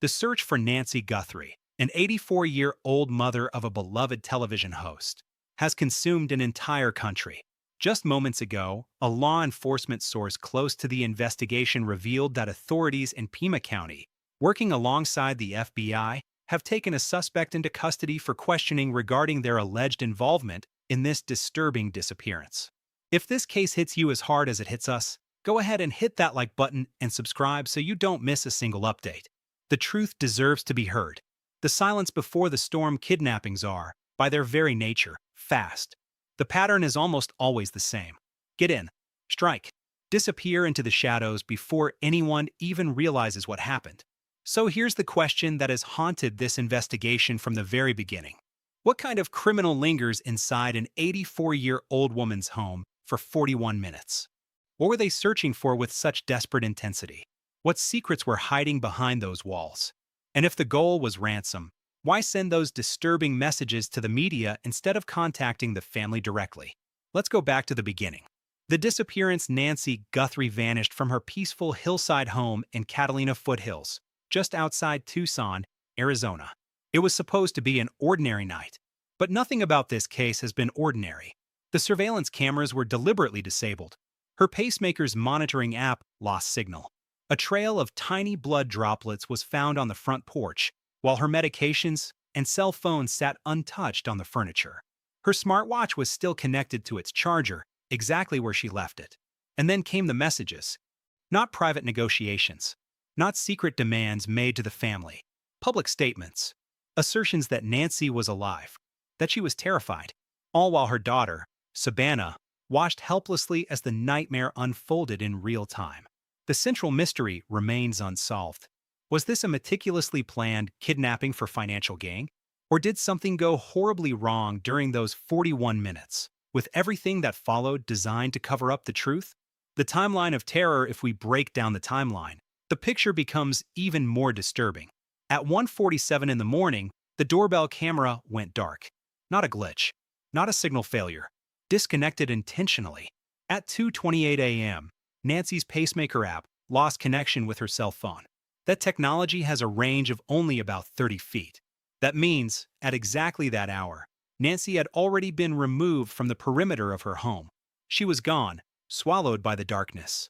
The search for Nancy Guthrie, an 84-year-old mother of a beloved television host, has consumed an entire country. Just moments ago, a law enforcement source close to the investigation revealed that authorities in Pima County, working alongside the FBI, have taken a suspect into custody for questioning regarding their alleged involvement in this disturbing disappearance. If this case hits you as hard as it hits us, go ahead and hit that like button and subscribe so you don't miss a single update. The truth deserves to be heard. The silence before the storm kidnappings are, by their very nature, fast. The pattern is almost always the same. Get in, strike, disappear into the shadows before anyone even realizes what happened. So here's the question that has haunted this investigation from the very beginning. What kind of criminal lingers inside an 84-year-old woman's home for 41 minutes? What were they searching for with such desperate intensity? What secrets were hiding behind those walls? And if the goal was ransom, why send those disturbing messages to the media instead of contacting the family directly? Let's go back to the beginning. The disappearance Nancy Guthrie vanished from her peaceful hillside home in Catalina foothills, just outside Tucson, Arizona. It was supposed to be an ordinary night. But nothing about this case has been ordinary. The surveillance cameras were deliberately disabled. Her pacemaker's monitoring app lost signal. A trail of tiny blood droplets was found on the front porch, while her medications and cell phone sat untouched on the furniture. Her smartwatch was still connected to its charger, exactly where she left it. And then came the messages. Not private negotiations. Not secret demands made to the family. Public statements. Assertions that Nancy was alive. That she was terrified. All while her daughter, Savannah, watched helplessly as the nightmare unfolded in real time. The central mystery remains unsolved. Was this a meticulously planned kidnapping for financial gain? Or did something go horribly wrong during those 41 minutes, with everything that followed designed to cover up the truth? The timeline of terror, if we break down the timeline, the picture becomes even more disturbing. At 1:47 in the morning, the doorbell camera went dark. Not a glitch. Not a signal failure. Disconnected intentionally. At 2:28 a.m., Nancy's pacemaker app lost connection with her cell phone. That technology has a range of only about 30 feet. That means, at exactly that hour, Nancy had already been removed from the perimeter of her home. She was gone, swallowed by the darkness.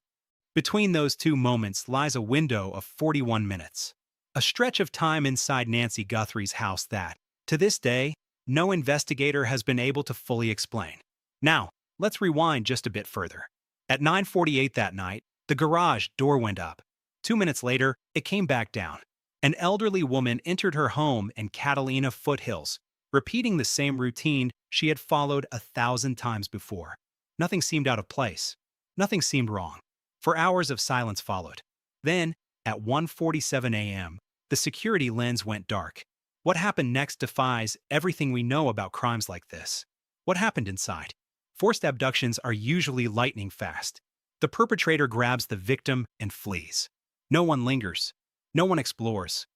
Between those two moments lies a window of 41 minutes. A stretch of time inside Nancy Guthrie's house that, to this day, no investigator has been able to fully explain. Now, let's rewind just a bit further. At 9:48 that night, the garage door went up. 2 minutes later, it came back down. An elderly woman entered her home in Catalina foothills, repeating the same routine she had followed 1,000 times before. Nothing seemed out of place. Nothing seemed wrong. For hours of silence followed. Then, at 1:47 a.m., the security lens went dark. What happened next defies everything we know about crimes like this. What happened inside? Forced abductions are usually lightning fast. The perpetrator grabs the victim and flees. No one lingers. No one explores.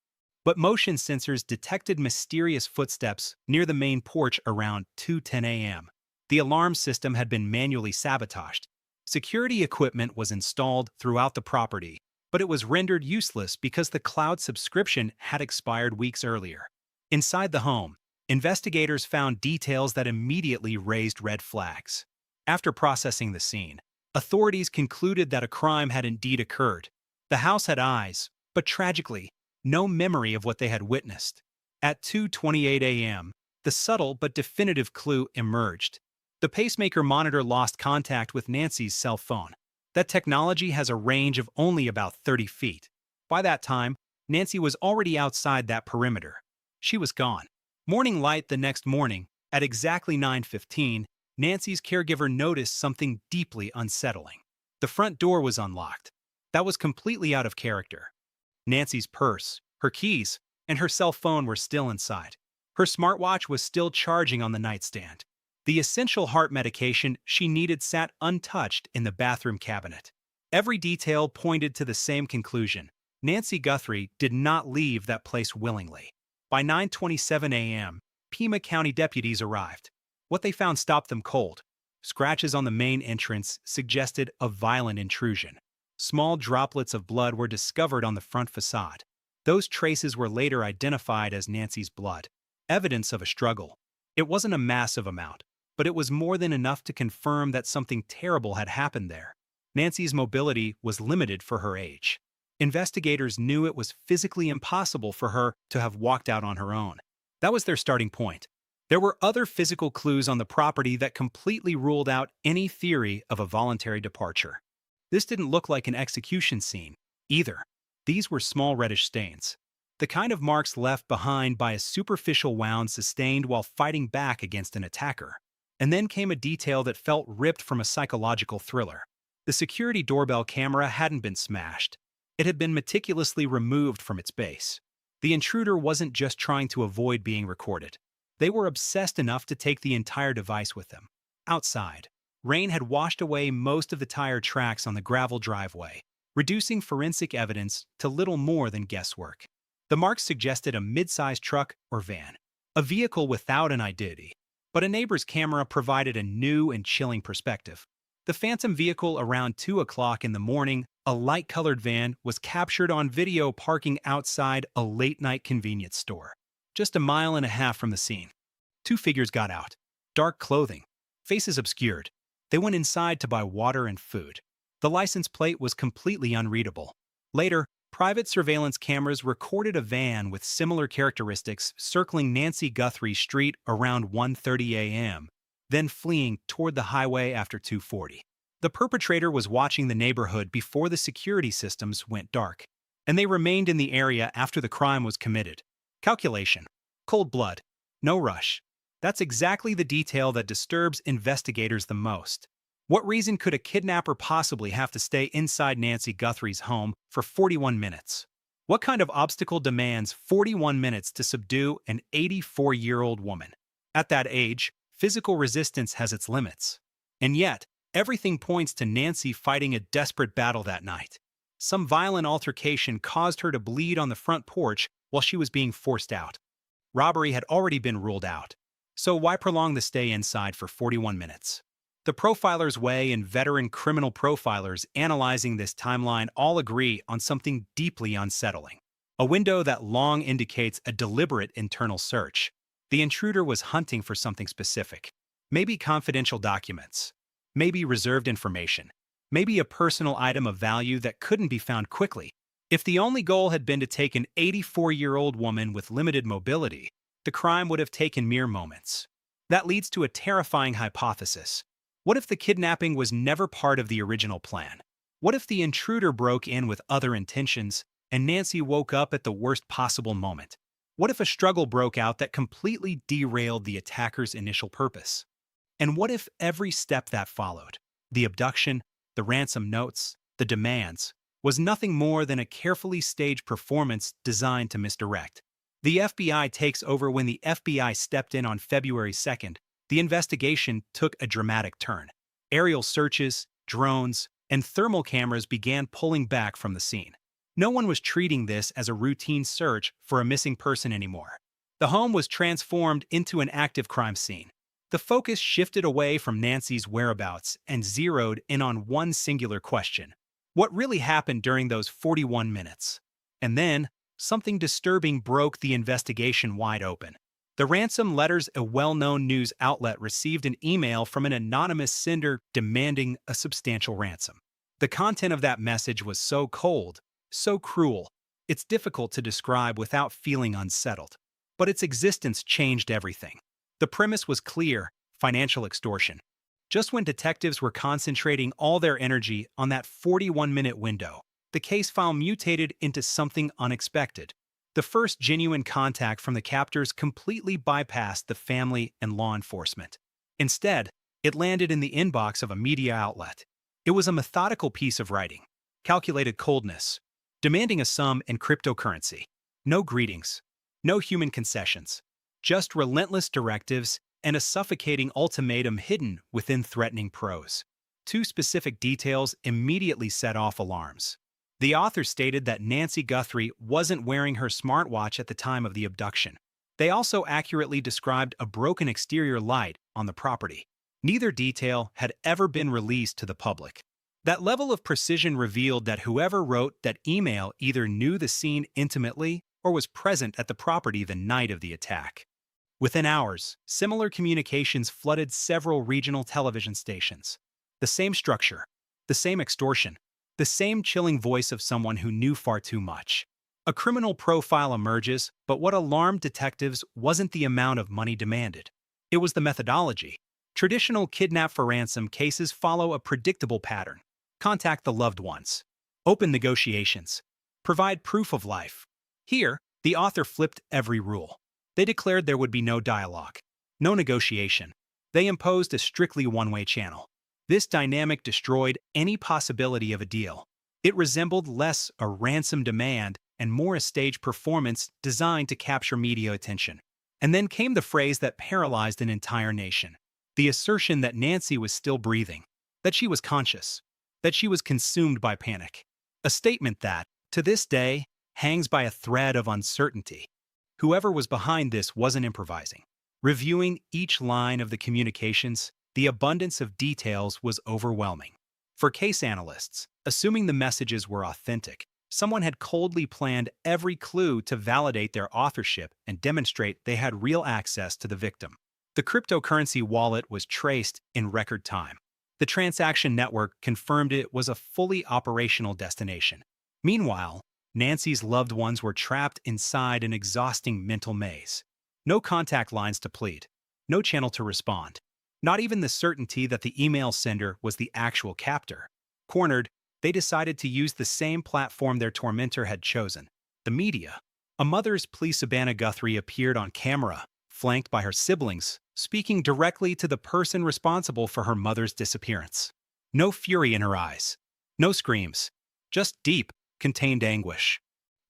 But motion sensors detected mysterious footsteps near the main porch around 2:10 a.m. The alarm system had been manually sabotaged. Security equipment was installed throughout the property, but it was rendered useless because the cloud subscription had expired weeks earlier. Inside the home, investigators found details that immediately raised red flags. After processing the scene, authorities concluded that a crime had indeed occurred. The house had eyes, but tragically, no memory of what they had witnessed. At 2:28 a.m., the subtle but definitive clue emerged. The pacemaker monitor lost contact with Nancy's cell phone. That technology has a range of only about 30 feet. By that time, Nancy was already outside that perimeter. She was gone. Morning light the next morning, at exactly 9:15, Nancy's caregiver noticed something deeply unsettling. The front door was unlocked. That was completely out of character. Nancy's purse, her keys, and her cell phone were still inside. Her smartwatch was still charging on the nightstand. The essential heart medication she needed sat untouched in the bathroom cabinet. Every detail pointed to the same conclusion. Nancy Guthrie did not leave that place willingly. By 9:27 a.m., Pima County deputies arrived. What they found stopped them cold. Scratches on the main entrance suggested a violent intrusion. Small droplets of blood were discovered on the front facade. Those traces were later identified as Nancy's blood, evidence of a struggle. It wasn't a massive amount, but it was more than enough to confirm that something terrible had happened there. Nancy's mobility was limited for her age. Investigators knew it was physically impossible for her to have walked out on her own. That was their starting point. There were other physical clues on the property that completely ruled out any theory of a voluntary departure. This didn't look like an execution scene, either. These were small reddish stains, the kind of marks left behind by a superficial wound sustained while fighting back against an attacker. And then came a detail that felt ripped from a psychological thriller. The security doorbell camera hadn't been smashed. It had been meticulously removed from its base. The intruder wasn't just trying to avoid being recorded. They were obsessed enough to take the entire device with them. Outside, rain had washed away most of the tire tracks on the gravel driveway, reducing forensic evidence to little more than guesswork. The marks suggested a mid-sized truck or van, a vehicle without an identity. But a neighbor's camera provided a new and chilling perspective. The phantom vehicle around 2 o'clock in the morning, a light-colored van, was captured on video parking outside a late-night convenience store, just a mile and a half from the scene. 2 figures got out, dark clothing, faces obscured. They went inside to buy water and food. The license plate was completely unreadable. Later, private surveillance cameras recorded a van with similar characteristics circling Nancy Guthrie Street around 1:30 a.m., then fleeing toward the highway after 2:40. The perpetrator was watching the neighborhood before the security systems went dark, and they remained in the area after the crime was committed. Calculation. Cold blood. No rush. That's exactly the detail that disturbs investigators the most. What reason could a kidnapper possibly have to stay inside Nancy Guthrie's home for 41 minutes? What kind of obstacle demands 41 minutes to subdue an 84-year-old woman? At that age, physical resistance has its limits. And yet, everything points to Nancy fighting a desperate battle that night. Some violent altercation caused her to bleed on the front porch while she was being forced out. Robbery had already been ruled out. So why prolong the stay inside for 41 minutes? The Profiler's Way and veteran criminal profilers analyzing this timeline all agree on something deeply unsettling. A window that long indicates a deliberate internal search. The intruder was hunting for something specific. Maybe confidential documents. Maybe reserved information. Maybe a personal item of value that couldn't be found quickly. If the only goal had been to take an 84-year-old woman with limited mobility, the crime would have taken mere moments. That leads to a terrifying hypothesis. What if the kidnapping was never part of the original plan? What if the intruder broke in with other intentions and Nancy woke up at the worst possible moment? What if a struggle broke out that completely derailed the attacker's initial purpose? And what if every step that followed, the abduction, the ransom notes, the demands, was nothing more than a carefully staged performance designed to misdirect? The FBI takes over when the FBI stepped in on February 2nd. The investigation took a dramatic turn. Aerial searches, drones, and thermal cameras began pulling back from the scene. No one was treating this as a routine search for a missing person anymore. The home was transformed into an active crime scene. The focus shifted away from Nancy's whereabouts and zeroed in on one singular question. What really happened during those 41 minutes? And then, something disturbing broke the investigation wide open. The Ransom letters, a well-known news outlet, received an email from an anonymous sender demanding a substantial ransom. The content of that message was so cold, so cruel, it's difficult to describe without feeling unsettled. But its existence changed everything. The premise was clear: financial extortion. Just when detectives were concentrating all their energy on that 41-minute window, the case file mutated into something unexpected. The first genuine contact from the captors completely bypassed the family and law enforcement. Instead, it landed in the inbox of a media outlet. It was a methodical piece of writing, calculated coldness, demanding a sum in cryptocurrency. No greetings, no human concessions, just relentless directives and a suffocating ultimatum hidden within threatening prose. 2 specific details immediately set off alarms. The author stated that Nancy Guthrie wasn't wearing her smartwatch at the time of the abduction. They also accurately described a broken exterior light on the property. Neither detail had ever been released to the public. That level of precision revealed that whoever wrote that email either knew the scene intimately or was present at the property the night of the attack. Within hours, similar communications flooded several regional television stations. The same structure, the same extortion, the same chilling voice of someone who knew far too much. A criminal profile emerges, but what alarmed detectives wasn't the amount of money demanded. It was the methodology. Traditional kidnap for ransom cases follow a predictable pattern. Contact the loved ones. Open negotiations. Provide proof of life. Here, the author flipped every rule. They declared there would be no dialogue, no negotiation. They imposed a strictly one-way channel. This dynamic destroyed any possibility of a deal. It resembled less a ransom demand and more a stage performance designed to capture media attention. And then came the phrase that paralyzed an entire nation. The assertion that Nancy was still breathing, that she was conscious, that she was consumed by panic. A statement that, to this day, hangs by a thread of uncertainty. Whoever was behind this wasn't improvising. Reviewing each line of the communications, the abundance of details was overwhelming. For case analysts, assuming the messages were authentic, someone had coldly planned every clue to validate their authorship and demonstrate they had real access to the victim. The cryptocurrency wallet was traced in record time. The transaction network confirmed it was a fully operational destination. Meanwhile, Nancy's loved ones were trapped inside an exhausting mental maze. No contact lines to plead, no channel to respond, not even the certainty that the email sender was the actual captor. Cornered, they decided to use the same platform their tormentor had chosen, the media. A mother's plea, Pima Guthrie, appeared on camera, flanked by her siblings, speaking directly to the person responsible for her mother's disappearance. No fury in her eyes, no screams, just deep, contained anguish.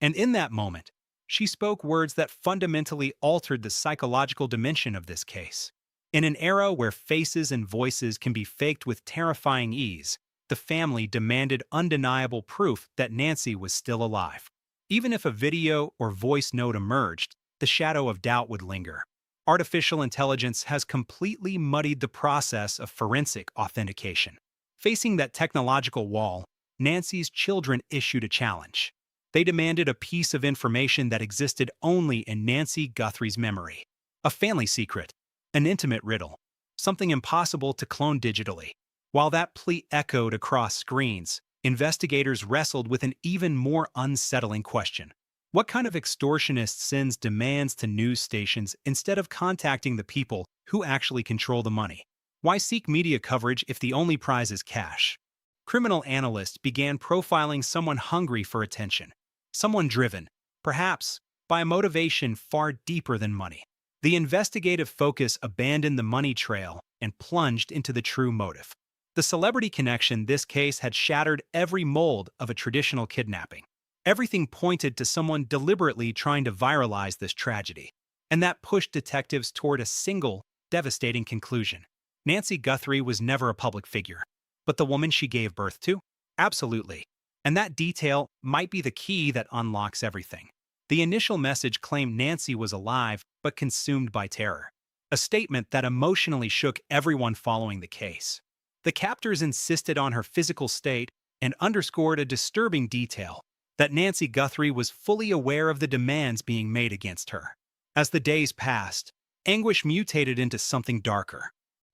And in that moment, she spoke words that fundamentally altered the psychological dimension of this case. In an era where faces and voices can be faked with terrifying ease, the family demanded undeniable proof that Nancy was still alive. Even if a video or voice note emerged, the shadow of doubt would linger. Artificial intelligence has completely muddied the process of forensic authentication. Facing that technological wall, Nancy's children issued a challenge. They demanded a piece of information that existed only in Nancy Guthrie's memory. A family secret, an intimate riddle, something impossible to clone digitally. While that plea echoed across screens, investigators wrestled with an even more unsettling question. What kind of extortionist sends demands to news stations instead of contacting the people who actually control the money? Why seek media coverage if the only prize is cash? Criminal analysts began profiling someone hungry for attention, someone driven, perhaps, by a motivation far deeper than money. The investigative focus abandoned the money trail and plunged into the true motive. The celebrity connection this case had shattered every mold of a traditional kidnapping. Everything pointed to someone deliberately trying to viralize this tragedy, and that pushed detectives toward a single, devastating conclusion. Nancy Guthrie was never a public figure, but the woman she gave birth to? Absolutely. And that detail might be the key that unlocks everything. The initial message claimed Nancy was alive but consumed by terror, a statement that emotionally shook everyone following the case. The captors insisted on her physical state and underscored a disturbing detail, that Nancy Guthrie was fully aware of the demands being made against her. As the days passed, anguish mutated into something darker.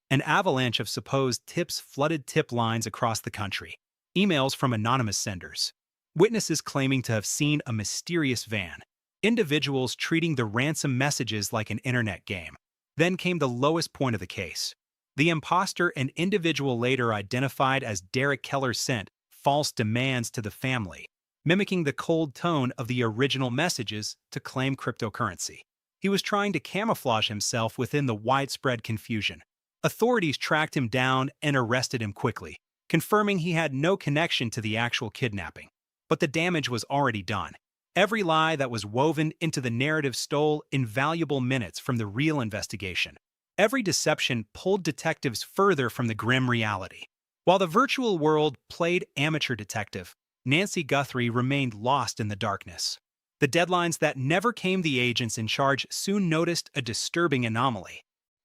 An avalanche of supposed tips flooded tip lines across the country, emails from anonymous senders, witnesses claiming to have seen a mysterious van, individuals treating the ransom messages like an internet game. Then came the lowest point of the case. The imposter, an individual later identified as Derek Keller, sent false demands to the family, mimicking the cold tone of the original messages to claim cryptocurrency. He was trying to camouflage himself within the widespread confusion. Authorities tracked him down and arrested him quickly, confirming he had no connection to the actual kidnapping. But the damage was already done. Every lie that was woven into the narrative stole invaluable minutes from the real investigation. Every deception pulled detectives further from the grim reality. While the virtual world played amateur detective, Nancy Guthrie remained lost in the darkness. The deadlines that never came the agents in charge soon noticed a disturbing anomaly.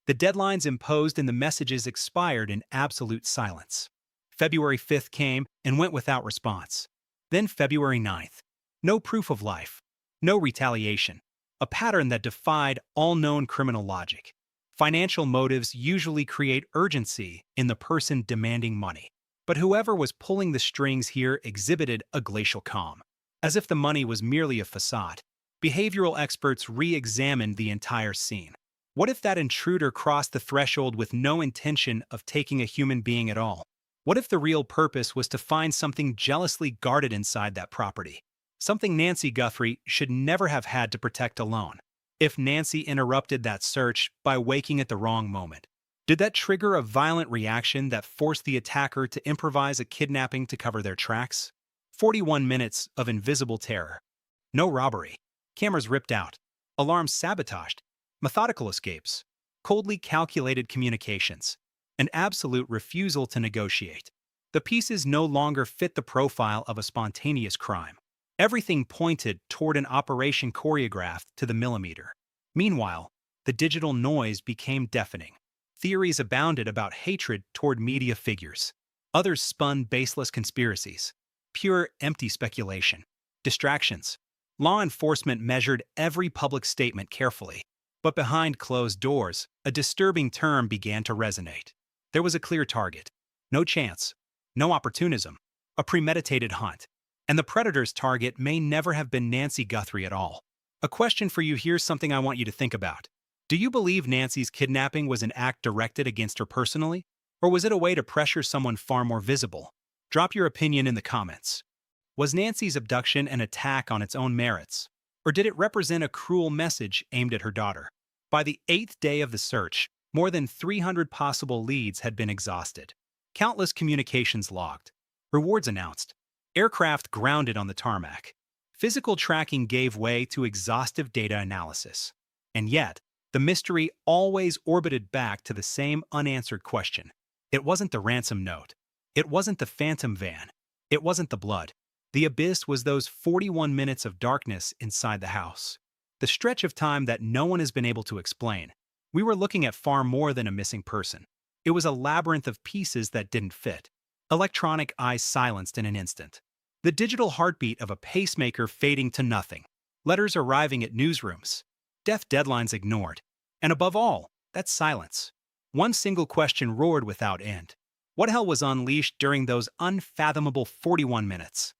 The deadlines imposed in the messages expired in absolute silence. February 5th came and went without response. Then February 9th. No proof of life. No retaliation. A pattern that defied all known criminal logic. Financial motives usually create urgency in the person demanding money. But whoever was pulling the strings here exhibited a glacial calm. As if the money was merely a facade, behavioral experts re-examined the entire scene. What if that intruder crossed the threshold with no intention of taking a human being at all? What if the real purpose was to find something jealously guarded inside that property? Something Nancy Guthrie should never have had to protect alone. If Nancy interrupted that search by waking at the wrong moment, did that trigger a violent reaction that forced the attacker to improvise a kidnapping to cover their tracks? 41 minutes of invisible terror. No robbery. Cameras ripped out. Alarms sabotaged. Methodical escapes. Coldly calculated communications. An absolute refusal to negotiate. The pieces no longer fit the profile of a spontaneous crime. Everything pointed toward an operation choreographed to the millimeter. Meanwhile, the digital noise became deafening. Theories abounded about hatred toward media figures. Others spun baseless conspiracies. Pure, empty speculation. Distractions. Law enforcement measured every public statement carefully. But behind closed doors, a disturbing term began to resonate. There was a clear target. No chance. No opportunism. A premeditated hunt. And the predator's target may never have been Nancy Guthrie at all. A question for you: here's something I want you to think about. Do you believe Nancy's kidnapping was an act directed against her personally? Or was it a way to pressure someone far more visible? Drop your opinion in the comments. Was Nancy's abduction an attack on its own merits? Or did it represent a cruel message aimed at her daughter? By the 8th day of the search, more than 300 possible leads had been exhausted. Countless communications logged. Rewards announced. Aircraft grounded on the tarmac. Physical tracking gave way to exhaustive data analysis. And yet, the mystery always orbited back to the same unanswered question. It wasn't the ransom note. It wasn't the phantom van. It wasn't the blood. The abyss was those 41 minutes of darkness inside the house. The stretch of time that no one has been able to explain. We were looking at far more than a missing person. It was a labyrinth of pieces that didn't fit. Electronic eyes silenced in an instant. The digital heartbeat of a pacemaker fading to nothing. Letters arriving at newsrooms. Death deadlines ignored. And above all, that silence. One single question roared without end. What hell was unleashed during those unfathomable 41 minutes?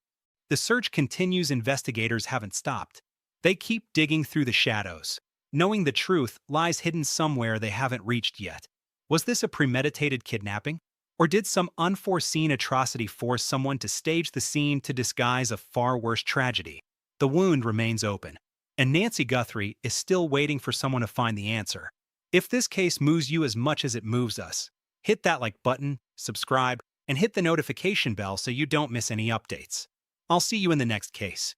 The search continues. Investigators haven't stopped. They keep digging through the shadows, knowing the truth lies hidden somewhere they haven't reached yet. Was this a premeditated kidnapping? Or did some unforeseen atrocity force someone to stage the scene to disguise a far worse tragedy? The wound remains open, and Nancy Guthrie is still waiting for someone to find the answer. If this case moves you as much as it moves us, hit that like button, subscribe, and hit the notification bell so you don't miss any updates. I'll see you in the next case.